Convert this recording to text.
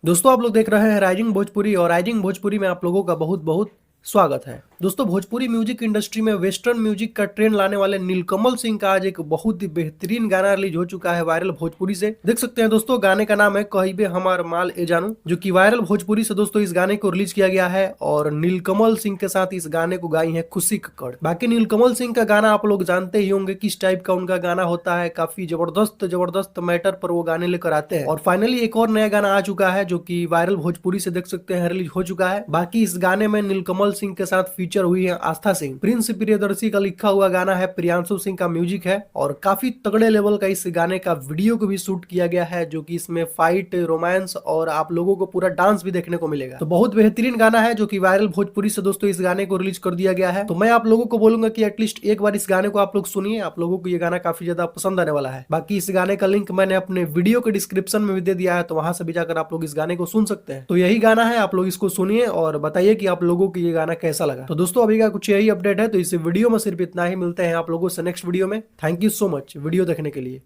दोस्तों आप लोग देख रहे हैं राइजिंग भोजपुरी और राइजिंग भोजपुरी में आप लोगों का बहुत बहुत स्वागत है। दोस्तों भोजपुरी म्यूजिक इंडस्ट्री में वेस्टर्न म्यूजिक का ट्रेंड लाने वाले नीलकमल सिंह का आज एक बहुत ही बेहतरीन गाना रिलीज हो चुका है वायरल भोजपुरी से। देख सकते हैं दोस्तों, गाने का नाम है कहिबे हमार माल ए जानू, जो कि वायरल भोजपुरी से दोस्तों इस गाने को रिलीज किया गया है और नीलकमल सिंह के साथ इस गाने को गाई है खुशी कक्कड़। बाकी नीलकमल सिंह का गाना आप लोग जानते ही होंगे किस टाइप का उनका गाना होता है, काफी जबरदस्त जबरदस्त मैटर पर वो गाने लेकर आते हैं। और फाइनली एक और नया गाना आ चुका है जो कि वायरल भोजपुरी से देख सकते हैं रिलीज हो चुका है। बाकी इस गाने में नीलकमल सिंह के साथ फीचर हुई है आस्था सिंह। प्रिंस प्रियदर्शी का लिखा हुआ गाना है, प्रियांशु सिंह का म्यूजिक है और काफी तगड़े लेवल का इस गाने का वीडियो को भी शूट किया गया है, जो कि इसमें फाइट, रोमांस और आप लोगों को पूरा डांस भी देखने को मिलेगा। तो बहुत बेहतरीन गाना है जो कि वायरल भोजपुरी से दोस्तों इस गाने को रिलीज कर दिया गया है। तो मैं आप लोगों को बोलूंगा कि एटलीस्ट एक बार इस गाने को आप लोग सुनिए, आप लोगों को ये गाना काफी ज्यादा पसंद आने वाला है। बाकी इस गाने का लिंक मैंने अपने वीडियो के डिस्क्रिप्शन में भी दे दिया है, तो वहां से भी जाकर आप लोग इस गाने को सुन सकते हैं। तो यही गाना है, आप लोग इसको सुनिए और बताइए कि आप लोगों को ये गाना कैसा लगा। तो दोस्तों अभी का कुछ यही अपडेट है, तो इस वीडियो में सिर्फ इतना ही। मिलते हैं आप लोगों से नेक्स्ट वीडियो में। Thank you so much video देखने के लिए।